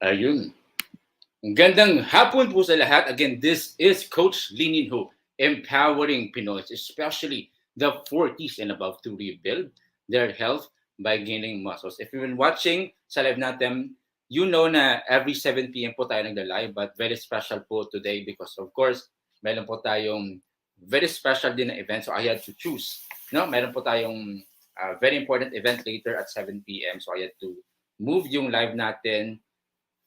Ayun. Gandang hapon po sa lahat. Again, this is Coach Lininho, empowering Pinoys, especially the 40s and above to rebuild their health by gaining muscles. If you've been watching sa live natin, you know na every 7 p.m. po tayo nagla-live, but very special po today because of course, meron po tayong very special din na event. So I had to choose. No? Meron po tayong very important event later at 7 p.m. So I had to move yung live natin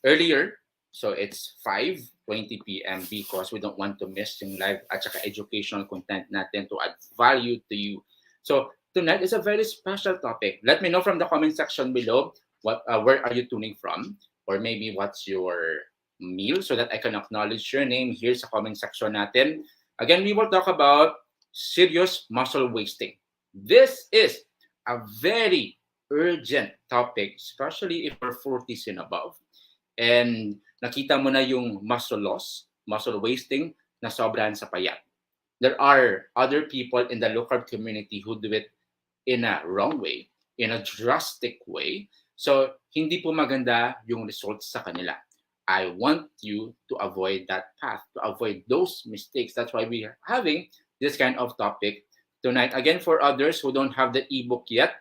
earlier. So it's 5:20 p.m. because we don't want to miss yung live at saka educational content natin to add value to you. So tonight is a very special topic. Let me know from the comment section below where are you tuning from, or maybe what's your meal so that I can acknowledge your name here sa comment section natin. Again, we will talk about serious muscle wasting. This is a very urgent topic, especially if you're 40s and above. And nakita mo na yung muscle loss, muscle wasting na sobrahan sa payat. There are other people in the low carb community who do it in a wrong way, in a drastic way. So, hindi po maganda yung results sa kanila. I want you to avoid that path, to avoid those mistakes. That's why we are having this kind of topic tonight. Again, for others who don't have the ebook yet,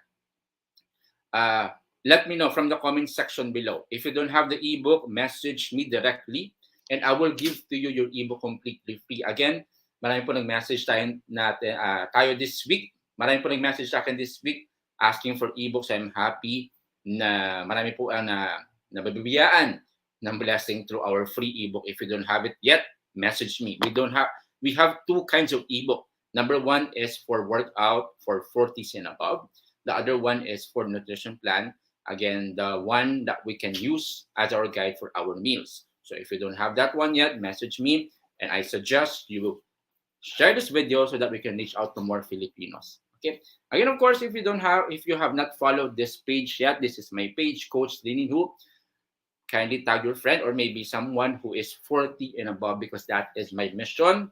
let me know from the comment section below. If you don't have the ebook, message me directly and I will give to you your ebook completely free. Again, marami po nag-message tayo this week. Marami po nag-message sa akin this week asking for ebooks. I'm happy na marami po ang nabibigyan ng blessing through our free ebook. If you don't have it yet, message me. We have two kinds of ebook. Number one is for workout for 40s and above. The other one is for nutrition plan. Again, the one that we can use as our guide for our meals. So if you don't have that one yet, message me and I suggest you share this video so that we can reach out to more Filipinos. Okay. Again, of course, if you have not followed this page yet, this is my page, Coach Lininho. Kindly tag your friend or maybe someone who is 40 and above because that is my mission.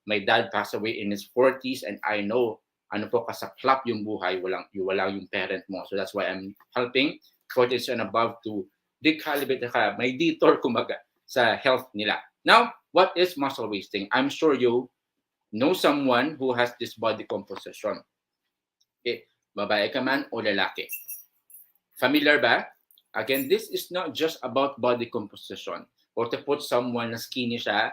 My dad passed away in his 40s and I know kasaklap yung buhay, wala yung parent mo. So that's why I'm helping 40s and above to recalibrate may detour kumaga sa health nila. Now, what is muscle wasting? I'm sure you know someone who has this body composition. Okay, babae ka man o lalaki. Familiar ba? Again, this is not just about body composition or to put someone na skinny siya,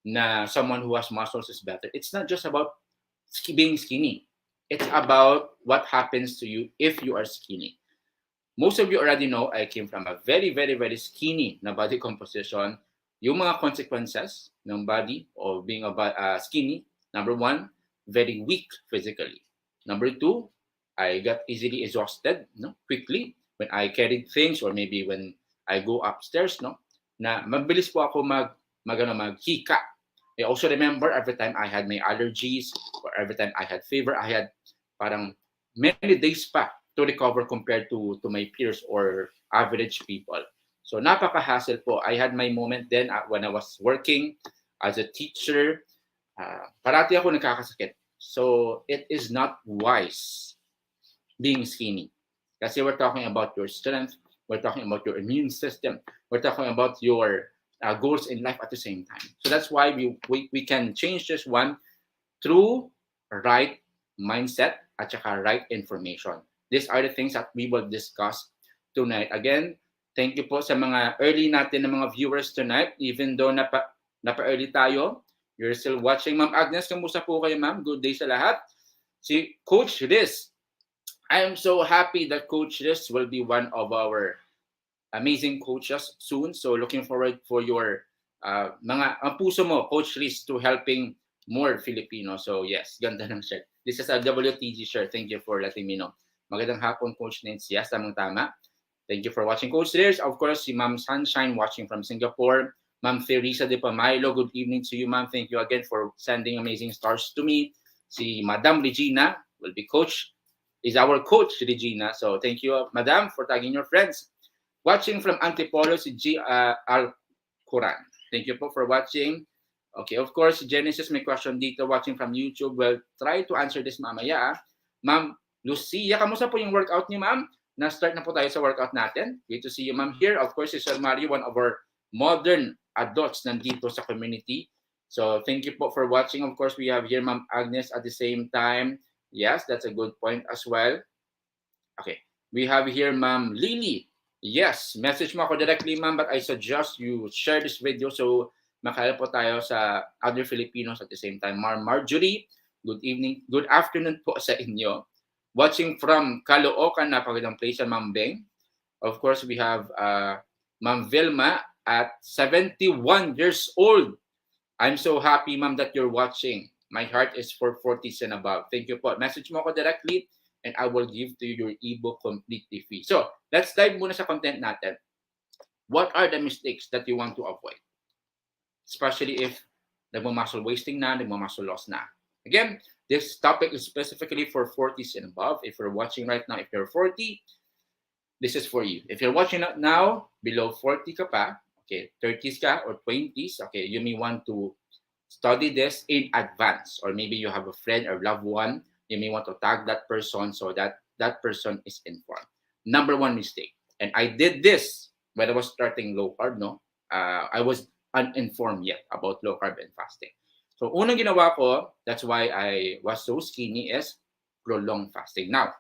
na someone who has muscles is better. It's not just about being skinny. It's about what happens to you if you are skinny. Most of you already know I came from a very, very, very skinny na body composition. Yung mga consequences ng body of being skinny, number one, very weak physically. Number two, I got easily exhausted quickly when I carried things or maybe when I go upstairs, na mabilis po ako maghika. I also remember every time I had my allergies or every time I had fever, I had parang many days pa to recover compared to my peers or average people. So napaka-hassle po. I had my moment then when I was working as a teacher. Parati ako nagkakasakit. So it is not wise being skinny. Kasi we're talking about your strength, we're talking about your immune system, we're talking about your goals in life at the same time. So that's why we can change this one through right mindset at saka right information. These are the things that we will discuss tonight. Again, thank you po sa mga early natin na mga viewers tonight. Even though napa-early tayo, you're still watching. Ma'am Agnes, kamusta po kayo, ma'am? Good day sa lahat. Si Coach Riz. I am so happy that Coach Riz will be one of our amazing coaches soon. So looking forward for your ang puso mo, Coach Riz, to helping more Filipinos. So yes, ganda ng shirt. This is a WTG shirt. Thank you for letting me know. Magandang hapon, Coach Nins. Yes, tamang-tama. Thank you for watching, Coach Riz. Of course, si Ma'am Sunshine watching from Singapore. Ma'am Teresa de Pamilo, good evening to you, ma'am. Thank you again for sending amazing stars to me. Si Madam Regina will be is our coach, Regina. So thank you, Madam, for tagging your friends. Watching from Antipolo, si G. Al-Quran. Thank you po for watching. Okay, of course, Genesis, may question dito watching from YouTube. Well, try to answer this mamaya. Ma'am Lucia, kamusta po yung workout niyo, ma'am? na-start na po tayo sa workout natin. Great to see you, ma'am, here. Of course, si Sir Mario, one of our modern adults nandito sa community. So, thank you po for watching. Of course, we have here Ma'am Agnes at the same time. Yes, that's a good point as well. Okay. We have here Ma'am Lily. Yes, message mo ako directly, ma'am, but I suggest you share this video so makaya po tayo sa other Filipinos at the same time. Marjorie, good evening, good afternoon po sa inyo. Watching from Caloocan, napagandang place yan, Ma'am Beng. Of course, we have Ma'am Vilma at 71 years old. I'm so happy, ma'am, that you're watching. My heart is for 40s and above. Thank you po. Message mo ako directly and I will give to you your ebook completely free. So, let's dive muna sa content natin. What are the mistakes that you want to avoid? Especially if nagmamuscle wasting na, nagmamuscle loss na. Again, this topic is specifically for 40s and above. If you're watching right now, if you're 40, this is for you. If you're watching now, below 40 ka pa, okay, 30s ka or 20s, okay, you may want to study this in advance, or maybe you have a friend or loved one, you may want to tag that person so that that person is informed. Number one mistake, and I did this when I was starting low carb, no? I was uninformed yet about low carb and fasting. So unang ginawa ko, that's why I was so skinny, is prolonged fasting. Now,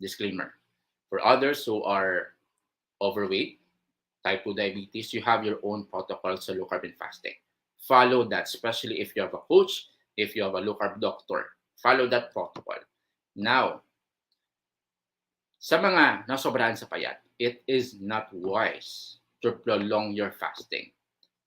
disclaimer, for others who are overweight, type 2 diabetes, you have your own protocol sa low carb and fasting. Follow that, especially if you have a coach, if you have a low carb doctor. Follow that protocol. Now, sa mga nasobrahan sa payat, it is not wise to prolong your fasting.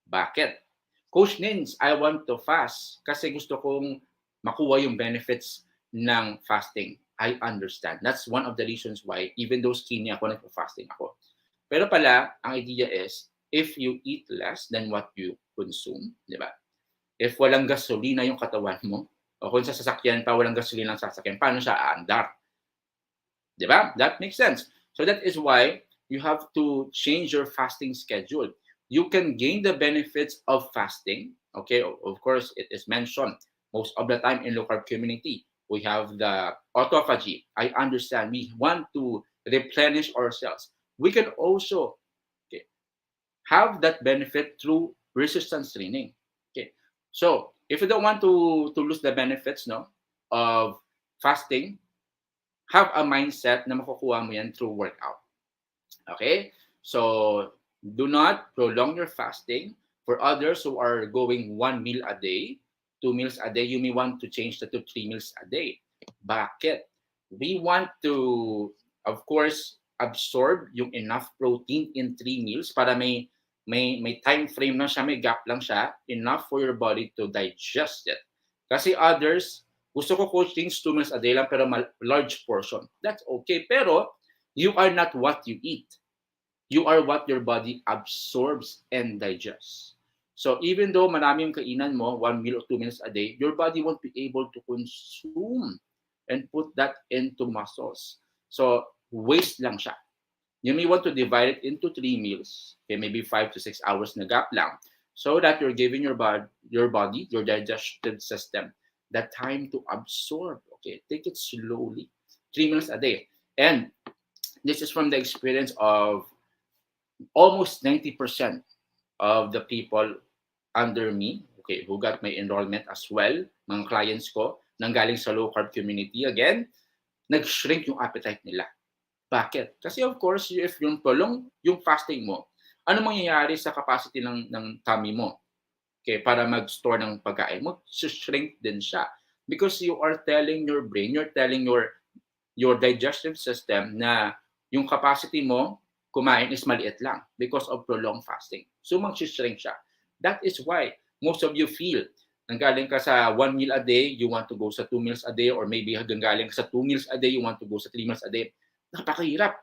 Bakit? Coach Nins, I want to fast kasi gusto kong makuha yung benefits ng fasting. I understand. That's one of the reasons why, even though skinny ako, nagpa-fasting ako. Pero pala, ang idea is, if you eat less than what you consume, di ba? If walang gasolina yung katawan mo, o kung sa sasakyan pa, walang gasolina ang sasakyan, paano siya aandar? Di ba? That makes sense. So that is why you have to change your fasting schedule. You can gain the benefits of fasting. Okay, of course, it is mentioned most of the time in low carb community. We have the autophagy. I understand. We want to replenish ourselves. We can also have that benefit through resistance training. Okay, so if you don't want to lose the benefits, no, of fasting, have a mindset na makukuha mo yan through workout. Okay, so do not prolong your fasting. For others who are going 1 meal a day, 2 meals a day, you may want to change that to 3 meals a day. Bakit? We want to, of course, absorb yung enough protein in 3 meals para may time frame lang siya, may gap lang siya, enough for your body to digest it. Kasi others, gusto ko coach things 2 meals a day lang pero large portion. That's okay. Pero you are not what you eat. You are what your body absorbs and digests. So even though marami yung kainan mo, 1 meal or 2 meals a day, your body won't be able to consume and put that into muscles. So waste lang siya. You may want to divide it into 3 meals, okay, maybe 5 to 6 hours na gap lang, so that you're giving your body, your digestive system, that time to absorb. Okay, take it slowly, 3 meals a day. And this is from the experience of almost 90% of the people under me, okay, who got my enrollment as well, mga clients ko, nanggaling sa low carb community, again, nag-shrink yung appetite nila. Bakit? Kasi of course, if yung prolong yung fasting mo, ano mangyayari sa capacity ng tummy mo? Okay, para mag-store ng pagkain mo, shrink din siya. Because you are telling your brain, you're telling your digestive system na yung capacity mo kumain is maliit lang because of prolonged fasting. So mag-shrink siya. That is why most of you feel nanggaling ka sa 1 meal a day, you want to go sa 2 meals a day, or maybe nanggaling ka sa 2 meals a day, you want to go sa 3 meals a day. Napakahirap.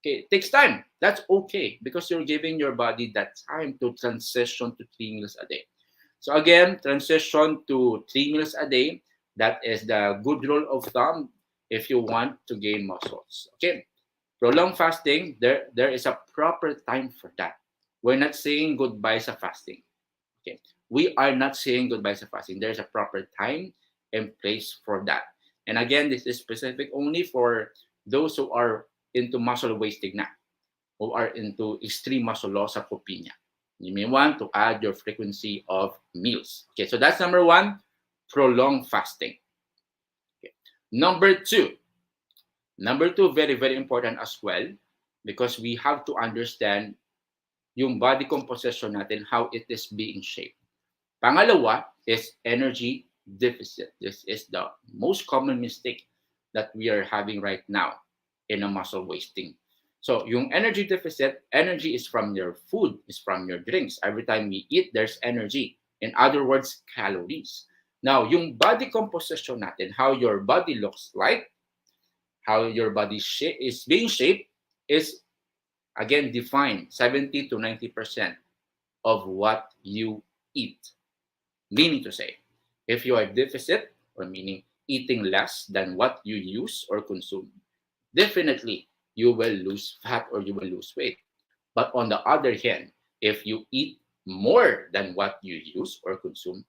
Okay, it takes time. That's okay because you're giving your body that time to transition to 3 meals a day. So again, transition to 3 meals a day. That is the good rule of thumb if you want to gain muscles. Okay, prolonged fasting, there is a proper time for that. We're not saying goodbye sa fasting. Okay, we are not saying goodbye sa fasting. There's a proper time and place for that. And again, this is specific only for those who are into muscle wasting na, who are into extreme muscle loss sa niya. You may want to add your frequency of meals. Okay, so that's number one, prolonged fasting. Okay. Number two, very, very important as well, because we have to understand yung body composition natin, how it is being shaped. Pangalawa is energy deficit. This is the most common mistake that we are having right now in a muscle wasting. So yung energy deficit, energy is from your food, is from your drinks. Every time we eat, there's energy. In other words, calories. Now, yung body composition natin, how your body looks like, how your body is being shaped, is again defined 70 to 90% of what you eat. Meaning to say, if you are deficit, or meaning eating less than what you use or consume, definitely you will lose fat or you will lose weight. But on the other hand, if you eat more than what you use or consume,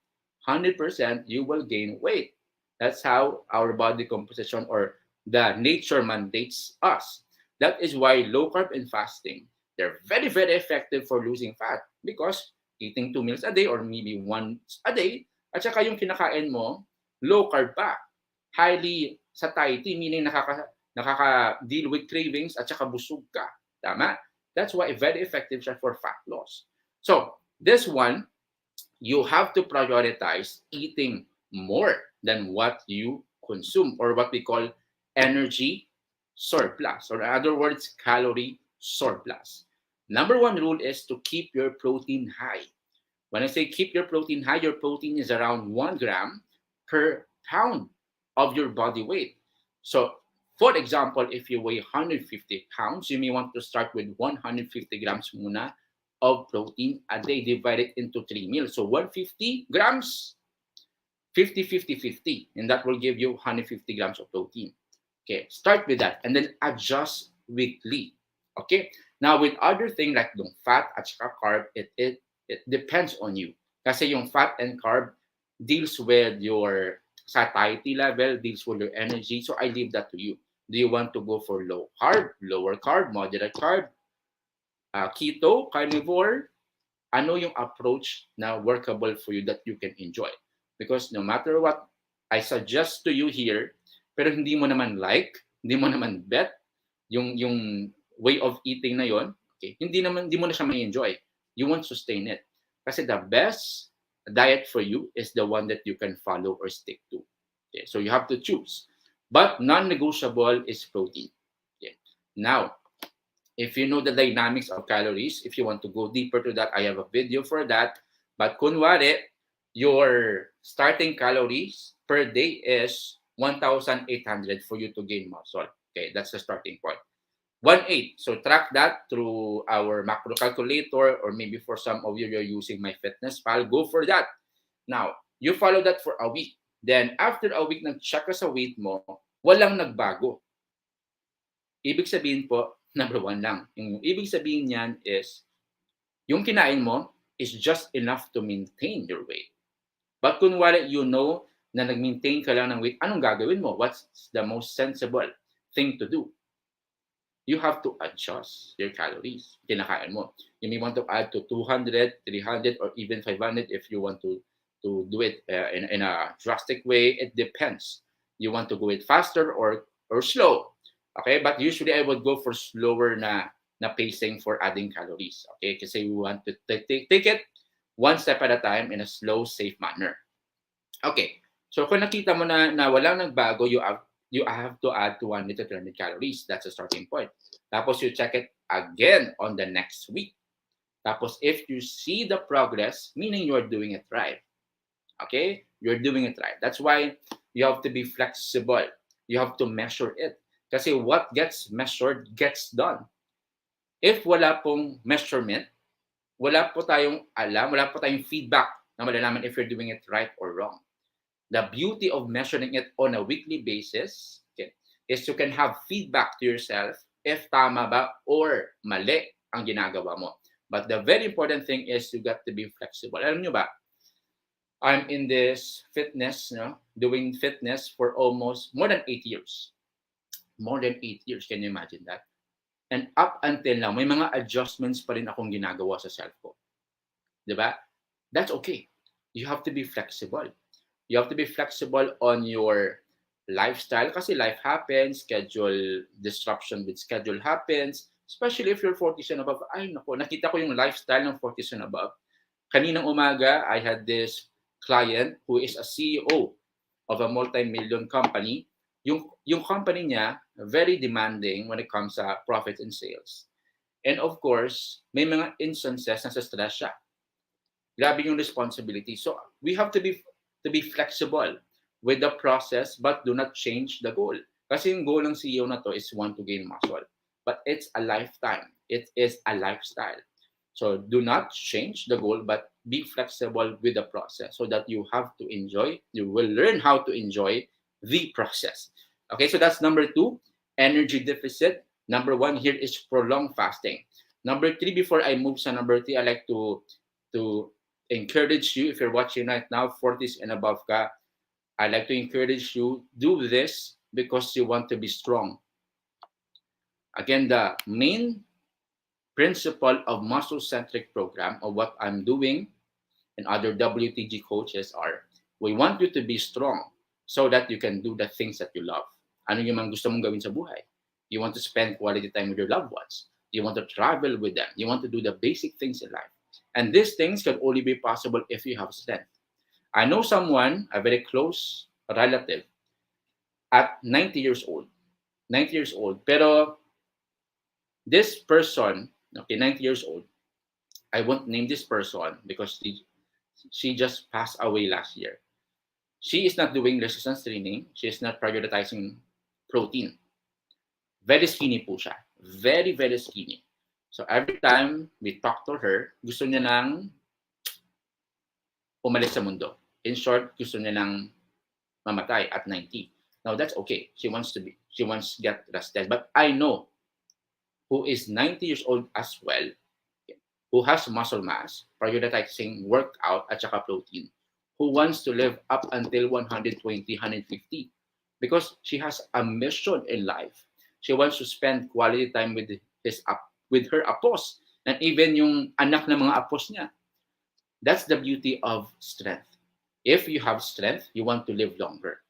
100% you will gain weight. That's how our body composition or the nature mandates us. That is why low carb and fasting, they're very, very effective for losing fat, because eating 2 meals a day or maybe once a day, at saka yung kinakain mo, low carb pa. Highly satiety, meaning nakaka-deal with cravings at saka busog ka. Tama? That's why very effective siya for fat loss. So, this one, you have to prioritize eating more than what you consume, or what we call energy surplus, or in other words, calorie surplus. Number one rule is to keep your protein high. When I say keep your protein high, your protein is around 1 gram per pound of your body weight. So, for example, if you weigh 150 pounds, you may want to start with 150 grams muna of protein a day, divided into 3 meals. So 150 grams, 50, 50, 50, and that will give you 150 grams of protein. Okay, start with that and then adjust weekly. Okay, now with other things like yung fat at saka carb, it depends on you. Kasi yung fat and carb deals with your satiety level, deals with your energy. So I leave that to you. Do you want to go for low carb, lower carb, moderate carb, keto, carnivore? Ano yung approach na workable for you that you can enjoy? Because no matter what I suggest to you here, pero hindi mo naman like, hindi mo naman bet yung way of eating na yon, okay, hindi mo na siya ma-enjoy. You won't sustain it. Kasi the best diet for you is the one that you can follow or stick to. Okay, so you have to choose. But non-negotiable is protein. Okay. Now, if you know the dynamics of calories, if you want to go deeper to that, I have a video for that. But kunwari, your starting calories per day is 1,800 for you to gain muscle. Okay, that's the starting point. 1,800. So track that through our macro calculator, or maybe for some of you, you're using MyFitnessPal. Go for that. Now, you follow that for a week. Then, after a week, nag-check ka sa weight mo, walang nagbago. Ibig sabihin po, number one lang. Yung ibig sabihin niyan is, yung kinain mo is just enough to maintain your weight. But kunwari, you know na nag-maintain ka lang ng weight, anong gagawin mo? What's the most sensible thing to do? You have to adjust your calories. Kinakain mo. You may want to add to 200, 300, or even 500 if you want to do it in a drastic way. It depends. You want to go it faster or slow. Okay? But usually I would go for slower na pacing for adding calories. Okay? Kasi we want to take it one step at a time in a slow, safe manner. Okay. So kung nakita mo na walang nagbago, you have to add 200 to 300 calories. That's a starting point. Tapos you check it again on the next week. Tapos if you see the progress, meaning you're doing it right. Okay? You're doing it right. That's why you have to be flexible. You have to measure it. Kasi what gets measured gets done. If wala pong measurement, wala po tayong alam, wala po tayong feedback na malalaman if you're doing it right or wrong. The beauty of measuring it on a weekly basis, okay, is you can have feedback to yourself if tama ba or mali ang ginagawa mo. But the very important thing is you got to be flexible. Alam nyo ba, I'm in this fitness, doing fitness for almost more than 8 years. More than 8 years. Can you imagine that? And up until now, may mga adjustments pa rin akong ginagawa sa self ko. Diba? That's okay. You have to be flexible. You have to be flexible on your lifestyle kasi life happens, schedule disruption with schedule happens, especially if you're 40s and above. Ay, nako, nakita ko yung lifestyle ng 40s and above. Kaninang umaga, I had this client who is a CEO of a multi-million company. Yung company niya, very demanding when it comes to profits and sales. And of course, may mga instances na sa stress siya. Grabe yung responsibility. So we have to be flexible with the process but do not change the goal. Kasi yung goal ng CEO na to is want to gain muscle. But it's a lifetime. It is a lifestyle. So do not change the goal but be flexible with the process so that you have to enjoy, you will learn how to enjoy the process. Okay, so that's number 2, energy deficit. Number 1 here is prolonged fasting. Number 3, before I move to number 3, I like to encourage you, if you're watching right now, 40s and above ka, I like to encourage you, do this because you want to be strong. Again, the main principle of muscle-centric program of what I'm doing and other WTG coaches are, we want you to be strong so that you can do the things that you love. Ano yung mga gusto mong gawin sa buhay? You want to spend quality time with your loved ones. You want to travel with them. You want to do the basic things in life. And these things can only be possible if you have strength. I know someone, a very close relative, at 90 years old. 90 years old. Pero this person, okay, 90 years old, I won't name this person because she just passed away last year. She is not doing resistance training. She is not prioritizing protein. Very skinny po siya. Very, very skinny. So every time we talk to her, gusto niya nang umalis sa mundo. In short, gusto niya nang mamatay at 90. Now that's okay. She wants to get rested. But I know who is 90 years old as well, who has muscle mass, prioritizing workout at saka protein, who wants to live up until 120, 150 because she has a mission in life. She wants to spend quality time with her apos and even yung anak ng mga apos niya. That's the beauty of strength. If you have strength, you want to live longer.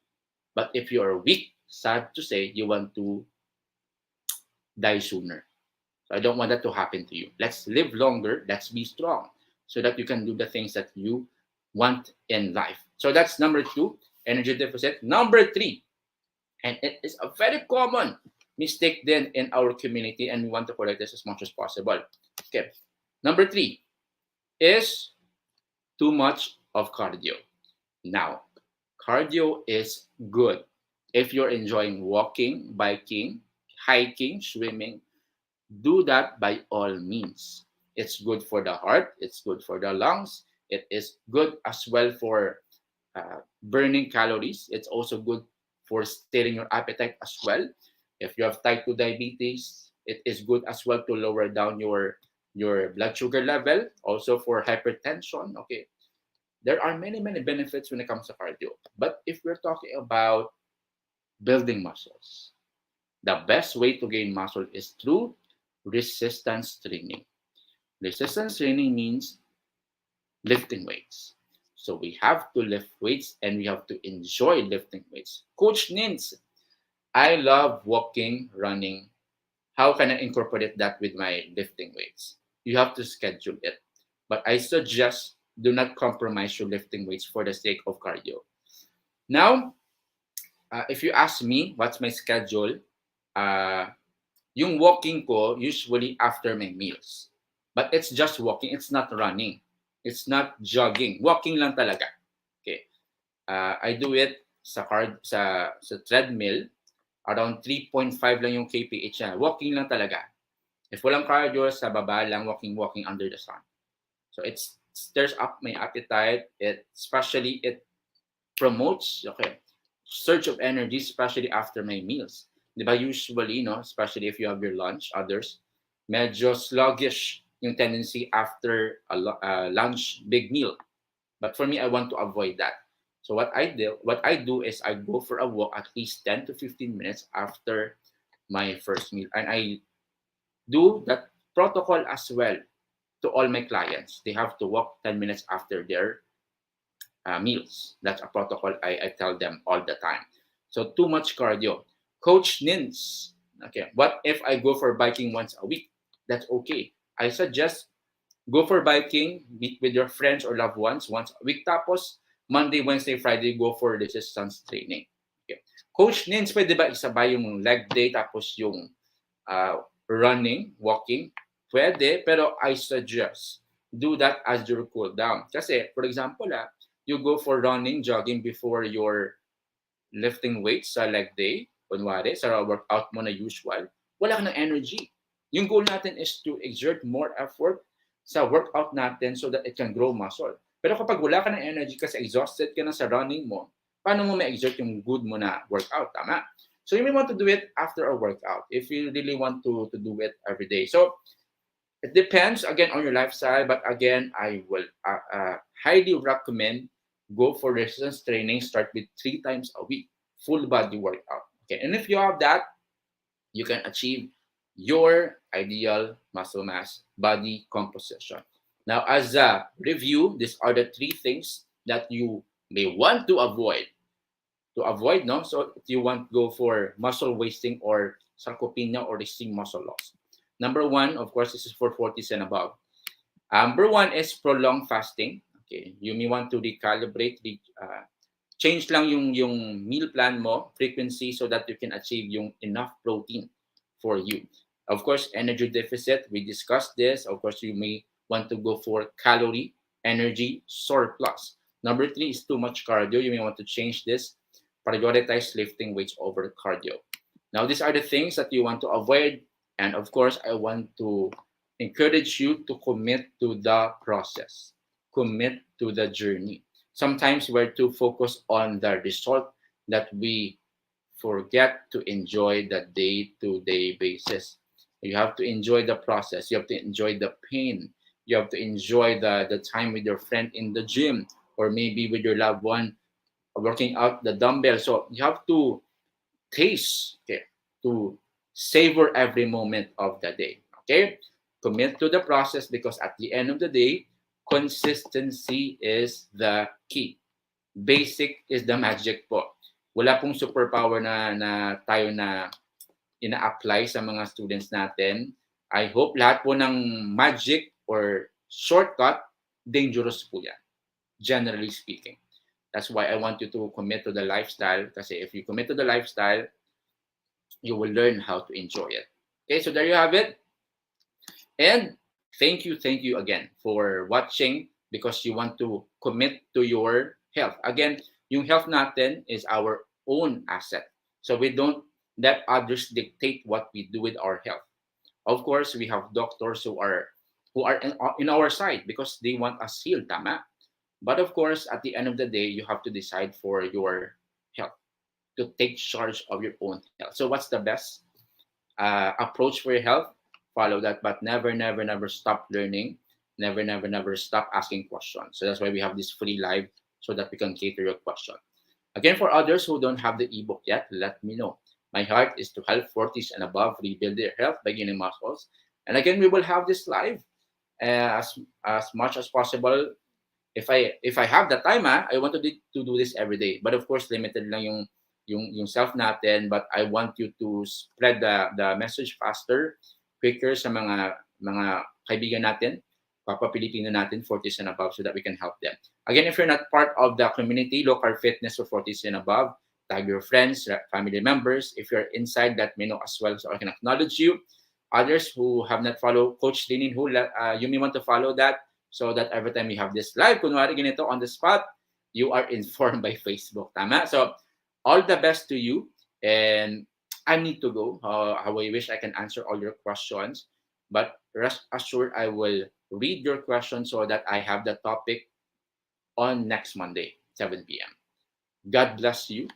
But if you are weak, sad to say, you want to die sooner. So I don't want that to happen to you. Let's live longer. Let's be strong so that you can do the things that you want in life. So that's number 2, energy deficit. Number 3, and it is a very common mistake then in our community, and we want to correct this as much as possible. Okay. Number 3 is too much of cardio. Now, cardio is good if you're enjoying walking, biking, hiking, swimming. Do that by all means. It's good for the heart. It's good for the lungs. It is good as well for burning calories. It's also good for stirring your appetite as well. If you have type 2 diabetes, it is good as well to lower down your blood sugar level. Also for hypertension. Okay, there are many benefits when it comes to cardio. But if we're talking about building muscles, the best way to gain muscle is through resistance training. Resistance training means lifting weights. So we have to lift weights and we have to enjoy lifting weights. Coach Nins, I love walking, running. How can I incorporate that with my lifting weights? You have to schedule it. But I suggest do not compromise your lifting weights for the sake of cardio. Now, if you ask me what's my schedule, yung walking ko usually after my meals. But it's just walking. It's not running. It's not jogging. Walking lang talaga. Okay. I do it sa treadmill. Around 3.5 lang yung kph niya. Walking lang talaga. If walang cardio, sa baba lang, walking under the sun. So it stirs up my appetite. It promotes, surge of energy, especially after my meals. Diba usually, no, especially if you have your lunch, others, medyo sluggish yung tendency after a lunch big meal. But for me, I want to avoid that. So what I do is I go for a walk at least 10 to 15 minutes after my first meal. And I do that protocol as well to all my clients. They have to walk 10 minutes after their meals. That's a protocol I tell them all the time. So too much cardio. Coach Nins, okay, what if I go for biking once a week? That's okay. I suggest go for biking, meet with your friends or loved ones once a week. Tapos, Monday, Wednesday, Friday, go for resistance training. Okay. Coach Nins, pwede ba isabay yung leg day tapos yung running, walking? Pwede, pero I suggest do that as your cool down. Kasi, for example, you go for running, jogging before your lifting weights sa leg day, kunwari, sa workout mo na usual, wala ka ng energy. Yung goal natin is to exert more effort sa workout natin so that it can grow muscle. Pero kapag wala ka ng energy kasi exhausted ka na sa running mo, paano mo ma-exert yung good mo na workout? Tama? So you may want to do it after a workout if you really want to do it every day. So it depends, again, on your lifestyle. But again, I will highly recommend go for resistance training. Start with 3 times a week, full body workout. Okay, and if you have that, you can achieve your ideal muscle mass body composition. Now, as a review, these are the 3 things that you may want to avoid. No? So if you want to go for muscle wasting or sarcopenia or resting muscle loss. Number 1, of course, this is for 40s and above. Number 1 is prolonged fasting. Okay, you may want to recalibrate, change lang yung meal plan mo, frequency, so that you can achieve yung enough protein for you. Of course, energy deficit, we discussed this. Of course, you may want to go for calorie, energy, surplus. Number 3 is too much cardio. You may want to change this, prioritize lifting weights over cardio. Now, these are the things that you want to avoid. And of course, I want to encourage you to commit to the process. Commit to the journey. Sometimes we're too focused on the result that we forget to enjoy the day-to-day basis. You have to enjoy the process. You have to enjoy the pain. You have to enjoy the time with your friend in the gym or maybe with your loved one working out the dumbbell. So you have to taste, okay, to savor every moment of the day. Okay? Commit to the process because at the end of the day, consistency is the key. Basic is the magic po. Wala pong superpower na tayo na ina-apply sa mga students natin. I hope lahat po ng magic or shortcut, dangerous po yan. Generally speaking. That's why I want you to commit to the lifestyle. Kasi if you commit to the lifestyle, you will learn how to enjoy it. Okay, so there you have it. And thank you again for watching because you want to commit to your health. Again, yung health natin is our own asset. So we don't let others dictate what we do with our health. Of course, we have doctors who are in our side because they want us healed, tama? But of course, at the end of the day, you have to decide for your health, to take charge of your own health. So what's the best approach for your health? Follow that, but never stop learning. Never stop asking questions. So that's why we have this free live so that we can cater your question. Again, for others who don't have the ebook yet, let me know. My heart is to help 40s and above rebuild their health by gaining muscles. And again, we will have this live as much as possible. If I have the time, I want to do this every day. But of course, limited lang yung self natin. But I want you to spread the message faster, quicker sa mga kaibigan natin, Pilipino natin, 40s and above, so that we can help them. Again, if you're not part of the community, local fitness for 40s and above, tag your friends, family members. If you're inside, let me know as well so I can acknowledge you. Others who have not followed Coach Linin, who you may want to follow that so that every time we have this live, kunwari ganito on the spot, you are informed by Facebook. Tama? So, all the best to you. And I need to go. How I wish I can answer all your questions. But rest assured, I will read your questions so that I have the topic on next Monday, 7 p.m. God bless you.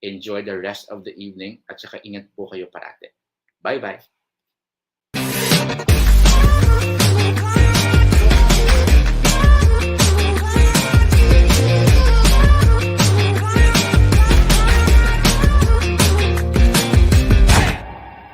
Enjoy the rest of the evening. At saka ingat po kayo parate. Bye-bye.